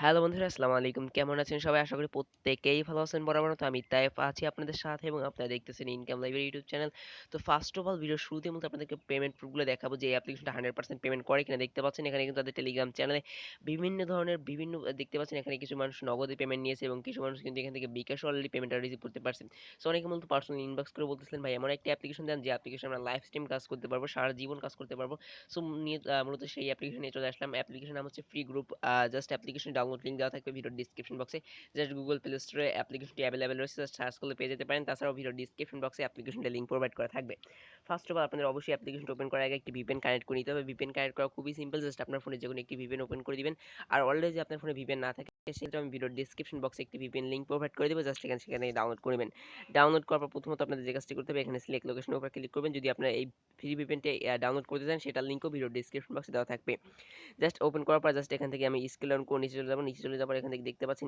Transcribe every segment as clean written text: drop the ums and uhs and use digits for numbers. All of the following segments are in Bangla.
হ্যালো বন্ধুরা, আসসালামু আলাইকুম। কেমন আছেন সবাই? আশা করি প্রত্যেকেই ভালো আছেন। বরাবর মতো আমি তাইফ আছি আপনাদের সাথে এবং আপনারা দেখতেছেন ইনকাম লাইব্রেরি ইউটিউব চ্যানেল। তো ফার্স্ট অফ অল ভিডিওর শুরুতেই মূলত আপনাদেরকে পেমেন্ট প্রুফগুলো দেখাবো যে এই অ্যাপ্লিকেশনটা 100% পেমেন্ট করে কিনা। দেখতে পাচ্ছেন এখানে কিন্তু তাদের টেলিগ্রাম চ্যানেলে বিভিন্ন ধরনের দেখতে পাচ্ছেন এখানে কিছু মানুষ নগদে পেমেন্ট নিয়েছে এবং কিছু মানুষ কিন্তু এখান থেকে বিকাশে অলরেডি পেমেন্টটা রিসিভ করতে পারছেন। সো অনেকে মূলত পার্সোনালি ইনবক্স করে বলতেছিলেন ভাই এমন একটা অ্যাপ্লিকেশন দেন যে অ্যাপ্লিকেশন আমরা লাইভ স্ট্রিম কাজ করতে পারবো, সারা জীবন কাজ করতে পারবো। সো মূলত সেই অ্যাপ্লিকেশন নিয়ে চলে আসলাম। অ্যাপ্লিকেশন নাম হচ্ছে free group. Just application download link দেওয়া থাকবে ভিডিওর ডিসক্রিপশন বক্সে। জাস্ট গুগল প্লে স্টোরে অ্যাপ্লিকেশনটি অ্যাভেলেবেল রয়েছে, জাস্ট সার্চ করলে পেয়ে যেতে পারেন। তাছাড়াও ভিডিওর ডিসক্রিপশন বক্সে অ্যাপ্লিকেশনটা লিংক প্রোভাইড করা থাকবে। ফার্স্ট অফ অল আপনাদের অবশ্যই অ্যাপ্লিকেশনটা ওপেন করার আগে একটি ভিপিএন কানেক্ট করে নিতে হবে। ভিপিএন কানেক্ট করা খুবই সিম্পল, জাস্ট আপনার ফোনে যে কোনো একটি ভিপিএন ওপেন করে দিবেন। আর অলরেডি যদি আপনার ফোনে ভিপিএন না থাকে সেক্ষেত্রে আমি ভিডিওর ডিসক্রিপশন বক্সে একটি ভিপিএন লিংক প্রোভাইড করে দেবো, জাস্ট সেখানে ডাউনলোড করবেন। ডাউনলোড করার পর প্রথমত আপনাদের যে কাজটি করতে হবে এখানে সিলেক্ট লোকেশনের উপর ক্লিক করবেন। যদি আপনার এই ফ্রি ভিপিএনটি ডাউনলোড করতে চান সেটার লিংকও ভিডিওর ডিসক্রিপশন বক্সে দেওয়া থাকবে। জাস্ট ওপেন করার পর জাস্ট এখান থেকে আমি স্ক্রল ডাউন করে নিচে চলে যাব। নিচে চলে যাওয়ার পর এখান থেকে দেখতে পাচ্ছেন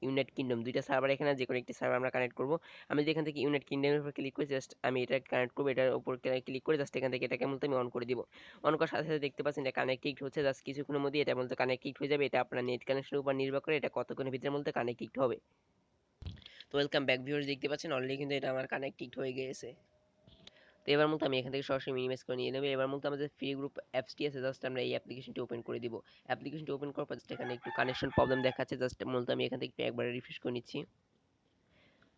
ইউনাইটেড কিংডম, দুইটা সার্ভার এখানে যে কোনো একটি সার্ভার আমরা কানেক্ট করব। আমি যদি এখান থেকে ইউনাইটেড কিংডমের উপর ক্লিক করি, জাস্ট আমি এটা কানেক্ট করব। এটার উপর ক্লিক করে জাস্ট এখান থেকে এটাকে মূলত আমি অন করে দিব। অন করার সাথে সাথে দেখতে পাচ্ছেন এটা কানেক্টিং হচ্ছে, জাস্ট কিছুক্ষণের মধ্যে এটা মূলত কানেক্টিং হয়ে যাবে। এটা আপনার নেট কানেকশনের উপর নির্ভর করে এটা কতক্ষণের ভিতরে মূলত কানেক্টিং হবে। তো ওয়েলকাম ব্যাক ভিউয়ার্স, দেখতে পাচ্ছেন অলরেডি কিন্তু এটা আমার কানেক্টিং হয়ে গিয়েছে। তো এবার মূলত আমি এখান থেকে সরাসরি মিনিমাইজ করে নিয়ে নেব। এবার মূলত আমাদের ফ্রি গ্রুপ অ্যাপসটি আছে, জাস্ট আমরা এই অ্যাপ্লিকেশনটি ওপেন করে দিব। অ্যাপ্লিকেশনটি ওপেন করার পর জাস্ট এখানে একটু কানেকশন প্রবলেম দেখাচ্ছে, জাস্ট মূলত আমি এখান থেকে একটু একবারে রিফ্রেশ করে নিচ্ছি।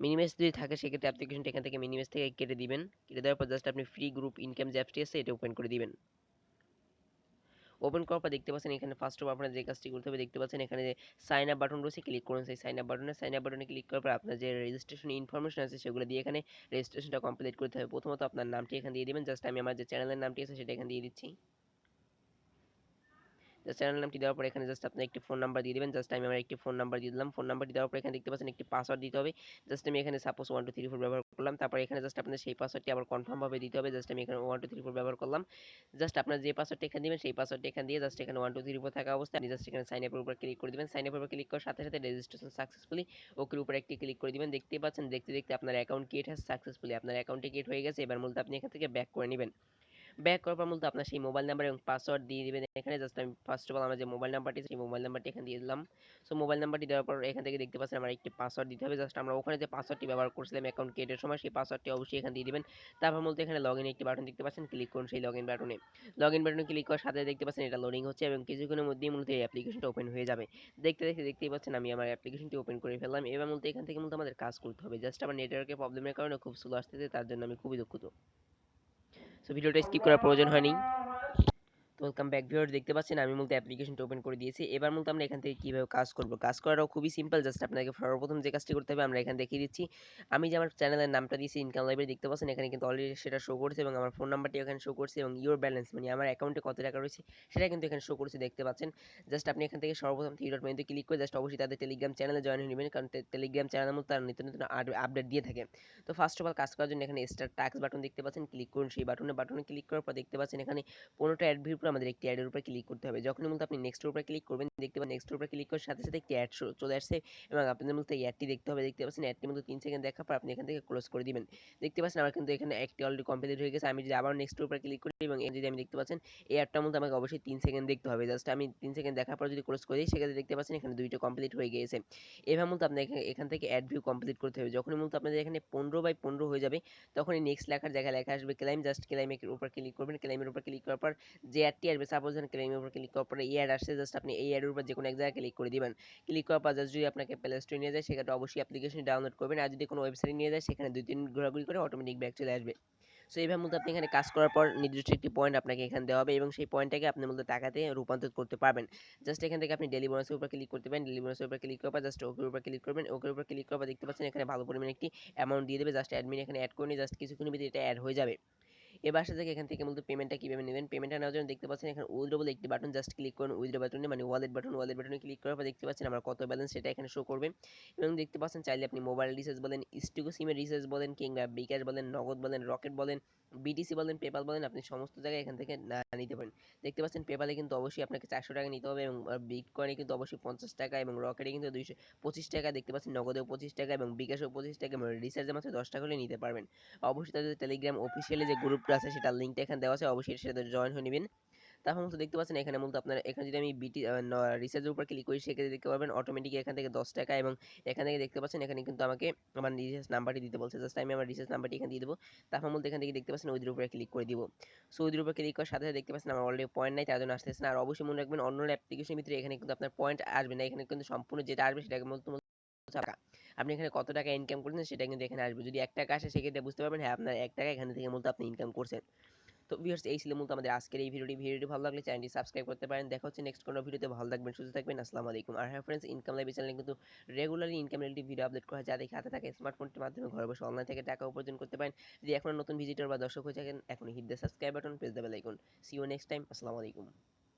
মিনিমাইজ যদি থাকে সেক্ষেত্রে অ্যাপ্লিকেশনটা এখান থেকে মিনিমাইজ থেকে কেটে দিবেন। কেটে দেওয়ার পর জাস্ট আপনি ফ্রি গ্রুপ ইনকাম যে অ্যাপসটি আছে এটা ওপেন করে দিবেন। ওপেন করার পর দেখতে পাচ্ছেন এখানে ফার্স্ট অফ আপনার যে কাজটি করতে হবে, দেখতে পাচ্ছেন এখানে যে সাইন আপ বাটন রয়েছে, ক্লিক করুন সেই সাইন আপ বাটনে ক্লিক করার পর আপনার যে রেজিস্ট্রেশন ইনফরমেশন আছে সেগুলো দিয়ে এখানে রেজিস্ট্রেশনটা কমপ্লিট করতে হবে। প্রথমত আপনার নামটি এখানে দিয়ে দিবেন, জাস্ট আমি আমার যে চ্যানেলের নামটি আছে সেটা এখানে দিয়ে দিচ্ছি। চ্যানেল নামটি দেওয়ার পর এখানে জাস্ট আপনি একটি ফোন নাম্বার দিয়ে দিবেন, জাস্ট আমি আমার একটি ফোন নাম্বার দিয়ে দিলাম। ফোন নাম্বারটি দেওয়ার পর এখানে দেখতে পাচ্ছেন একটি পাসওয়ার্ড দিতে হবে, জাস্ট আমি এখানে সাপোজ 1234 ব্যবহার করলাম। তারপর এখানে জাস্ট আপনার সেই পাসওয়ার্ডটি আবার কনফার্ম ভাবে দিতে হবে, জাস্ট আমি এখানে 1234 ব্যবহার করলাম। জাস্ট আপনার যে পাসওয়ার্ডটি এখানে দিবেন সেই পাসওয়ার্ডটি এখানে দিয়ে জাস্ট এখানে 1234 থাকা অবস্থায় আপনি জাস্ট এখানে সাইন আপের উপর ক্লিক করে দিবেন। সাইন আপের উপর ক্লিক করার সাথে সাথে রেজিস্ট্রেশন সাকসেসফুলি ওকের উপর একটি ক্লিক করে দিবেন। দেখতেই পাচ্ছেন দেখতে দেখতে আপনার অ্যাকাউন্ট ক্রিয়েট হ্যাজ সাকসেসফুলি, আপনার অ্যাকাউন্টটি ক্রিয়েট হয়ে গেছে। এবার মূলত আপনি এখান থেকে ব্যাক করে নেবেন। ব্যাক করার পর মূলত আপনার সেই মোবাইল নাম্বার এবং পাসওয়ার্ড দিয়ে দিবেন এখানে। জাস্ট আমি ফার্স্ট অফ অল আমার যে মোবাইল নাম্বারটি সেই মোবাইল নাম্বারটি এখানে দিয়ে দিলাম। সো মোবাইল নাম্বারটি দেওয়ার পর এখান থেকে দেখতে পাচ্ছেন আমার একটি পাসওয়ার্ড দিতে হবে, জাস্ট আমরা ওখানে যে পাসওয়ার্ডটি ব্যবহার করছিলাম অ্যাকাউন্ট ক্রিয়েটের সময় সেই পাসওয়ার্ডটি অবশ্যই এখানে দিয়ে দিবেন। তারপর মূলত এখানে লগইন একটি বাটন দেখতে পাচ্ছেন, ক্লিক করুন সেই লগইন বাটনে। লগইন বাটনে ক্লিক করার সাথে দেখতে পাচ্ছেন এটা লোডিং হচ্ছে এবং কিছুক্ষণের মধ্যেই মূলত এই অ্যাপ্লিকেশনটা ওপেন হয়ে যাবে। দেখতে দেখতে দেখতেই পাচ্ছেন আমি আমার অ্যাপ্লিকেশনটি ওপেন করে ফেললাম। এবার মূলত এখান থেকে মূলত আমাদের কাজ করতে হবে, জাস্ট আমার নেটওয়ার্কের প্রবলেমের কারণে খুব স্লো আসতেছে, তার জন্য আমি খুবই দুঃখিত। সো ভিডিওটা স্কিপ করার প্রয়োজন হয়নি। তো ওয়েলকাম ব্যাক ভিউয়ার, দেখতে পাচ্ছেন আমি মূলত অ্যাপ্লিকেশনটা ওপেন করে দিয়েছি। এবার মূলত আমরা এখান থেকে কিভাবে কাজ করব, কাজ করাটাও খুবই সিম্পল, জাস্ট আপনাকে সর্বপ্রথম যে কাজটি করতে হবে আমরা এখানে দেখিয়ে দিচ্ছি। আমি যে আমার চ্যানেলের নামটা দিয়েছি ইনকাম লাইব্রেরি, দেখতে পাচ্ছেন এখানে কিন্তু অলরেডি সেটা শো করছে এবং আমার ফোন নাম্বারটি এখানে শো করছে এবং ইওর ব্যালেন্স মানে আমার অ্যাকাউন্টে কত টাকা রয়েছে সেটা কিন্তু এখানে শো করছে, দেখতে পাচ্ছেন। জাস্ট আপনি এখান থেকে সর্বপ্রথম থ্রি ডট মেনুতে ক্লিক করে জাস্ট অবশ্যই তাদের টেলিগ্রাম চ্যানেলে জয়েন হয়ে নেবেন, কারণ টেলিগ্রাম চ্যানেলের মধ্যে তারা নিত্য নতুন আপডেট দিয়ে থাকে। তো ফার্স্ট অফ অল কাজ করার জন্য এখানে স্টার টাস্ক বাটন দেখতে পাচ্ছেন, ক্লিক করুন সেই বাটনে ক্লিক করার পর দেখতে পাচ্ছেন এখানে 15টা অ্যাড ভিউর পর আমাদের একটি অ্যাডের উপর ক্লিক করতে হবে। যখনই মূলত আপনি নেক্সট এর উপর ক্লিক করবেন, দেখতে পাবেন নেক্সট এর উপর ক্লিক করার সাথে সাথে একটি অ্যাড চলে আসছে এবং আপনাদের মূলত এই অ্যাডটি দেখতে হবে। দেখতে পাচ্ছেন অ্যাডটি মূলত 3 সেকেন্ড দেখার পর আপনি এখান থেকে ক্লোজ করে দিবেন। দেখতে পাচ্ছেন আমার কিন্তু এখানে একটি অলরেডি কমপ্লিট হয়ে গেছে। আমি যদি আবার নেক্সট এর উপর ক্লিক করি এবং এই যদি আমি দেখতে পাচ্ছেন এই অ্যাডটার মধ্যে আমাকে অবশ্যই 3 সেকেন্ড দেখতে হবে, জাস্ট আমি 3 সেকেন্ড দেখার পর যদি ক্লোজ করে দিই সেক্ষেত্রে দেখতে পাচ্ছেন এখানে দুইটা কমপ্লিট হয়ে গিয়েছে। এভাবে মূলত আপনি এখান থেকে অ্যাড ভিউ কমপ্লিট করতে হবে। যখনই মূলত আপনাদের এখানে 15/15 হয়ে যাবে তখনই নেক্সট লেখার জায়গায় লেখা আসবে ক্লাইম, জাস্ট ক্লাইমের উপর ক্লিক করবেন। ক্লাইমের উপর ক্লিক করার পর যে অ্যাডটি আসবে, সাপোজ ক্লেমের উপর ক্লিক করার পরে এই অ্যাড আসছে, জাস্ট আপনি এই অ্যাডের উপর যে কোনো এক জায়গায় ক্লিক করে দিবেন। ক্লিক করার পর জাস্ট যদি আপনাকে প্লে স্টোরে নিয়ে যায় সেক্ষেত্রে অবশ্যই অ্যাপ্লিকেশন ডাউনলোড করবেন, আর যদি কোনো ওয়েবসাইটে নিয়ে যায় সেখানে 2-3 ঘোরাঘুরি করে অটোমেটিক ব্যাক চলে আসবে। সো এইভাবে মূলত আপনি এখানে কাজ করার পর নির্দিষ্ট একটি পয়েন্ট আপনাকে এখানে দেওয়া হবে এবং সেই পয়েন্টটাকে আপনি মূলত টাকাতে রূপান্তর করতে পারবেন। জাস্ট এখান থেকে আপনি ডেলি বোনাসের উপর ক্লিক করতে পারেন। ডেলি বোনাসের উপর ক্লিক করার পর জাস্ট ওকের উপর ক্লিক করবেন। ওকের উপর ক্লিক করার পর দেখতে পাচ্ছেন এখানে ভালো পরিমাণে একটি অ্যামাউন্ট দিয়ে দেবে, জাস্ট অ্যাডমিন এখানে অ্যাড করে নিয়ে জাস্ট কিছুক্ষণের ভিতরে এটা অ্যাড হয়ে যাবে। এবার আসা যাক এখান থেকে মূলত পেমেন্টটা কিভাবে নেবেন। পেমেন্টটা নেওয়ার জন্য দেখতে পাচ্ছেন এখানে উইথড্র বলে একটি বাটন, জাস্ট ক্লিক করুন উইথড্র বাটনে, মানে ওয়ালেট বাটনে ক্লিক করার পর দেখতে পাচ্ছেন আমার কত ব্যালেন্স সেটা এখানে শো করবে এবং দেখতে পাচ্ছেন চাইলে আপনি মোবাইল রিচার্জ বলেন, স্টিগো সিমের রিচার্জ বলেন কিংবা বিকাশ বলেন, নগদ বলেন, রকেট বলেন, বিটিসি বলেন, পেপাল বলেন, আপনি সমস্ত জায়গায় এখান থেকে নিতে পারেন। দেখতে পাচ্ছেন পেপালে কিন্তু অবশ্যই আপনাকে 400 টাকা নিতে হবে এবং বিটকয়েনে কিন্তু অবশ্যই 50 টাকা এবং রকেটে কিন্তু 225 টাকা, দেখতে পাচ্ছেন নগদেও 25 টাকা এবং বিকাশেও 25 টাকা এবং রিচার্জে মাত্র 10 টাকা হলে নিতে পারবেন। অবশ্যই তাদের টেলিগ্রাম অফিসিয়ালি যে গ্রুপটা আছে সেটার লিঙ্কটা এখানে দেওয়া আছে, অবশ্যই এর সাথে জয়েন হয়ে নেবেন। তারপর মূলত দেখতে পাচ্ছেন এখানে মূলত আপনার এখানে যদি আমি বিটি রিচার্জের উপর ক্লিক করি সেক্ষেত্রে দেখতে পাবেন অটোমেটিক এখান থেকে 10 টাকা, এবং এখান থেকে দেখতে পাচ্ছেন এখানে কিন্তু আমাকে আমার রিচার্জ নাম্বারটি দিতে বলছে। জাস্ট আমি আমার রিচার্জ নাম্বারটি এখানে দিয়ে দেবো। তারপর মূলত এখান থেকে দেখতে পাচ্ছেন ওইটির উপরে ক্লিক করে দিব। সো ওইটির উপরে ক্লিক করার সাথে সাথে দেখতে পাচ্ছেন আমার অলরেডি পয়েন্ট নাই, তার জন্য আসতেছে না। আর অবশ্যই মনে রাখবেন অন্য অ্যাপ্লিকেশনের ভিতরে এখানে কিন্তু আপনার পয়েন্ট আসবে না, এখানে কিন্তু সম্পূর্ণ যেটা আসবে সেটাকে মূলত টাকা। আপনি এখানে কত টাকা ইনকাম করছেন সেটা কিন্তু এখানে আসবে। যদি 1 টাকা আসে সেক্ষেত্রে বুঝতে পারবেন হ্যাঁ আপনার 1 টাকা এখান থেকে মূলত আপনি ইনকাম করছেন। তো ভিউয়ার্স এই ছিল মূলত আমাদের আজকের এই ভিডিওটি ভালো লাগলে চ্যানেলটি সাবস্ক্রাইব করতে পারেন। দেখা হচ্ছে নেক্সট কোনো ভিডিওতে। ভালো থাকবেন, সুস্থ থাকবেন। আসসালামু আলাইকুম। আর হ্যাঁ ফ্রেন্ডস, ইনকাম লাইভ চ্যানেলে কিন্তু regularly income related video upload করা হয়, যা দেখে হাতে থাকে স্মার্টফোনটির মাধ্যমে ঘরে বসে অনলাইন থেকে টাকা উপার্জন করতে পারেন। যদি এখনো নতুন ভিজিটর বা দর্শক হয়ে থাকেন, এখনই hit the subscribe button, press the bell icon. See you next time. আসসালামু আলাইকুম।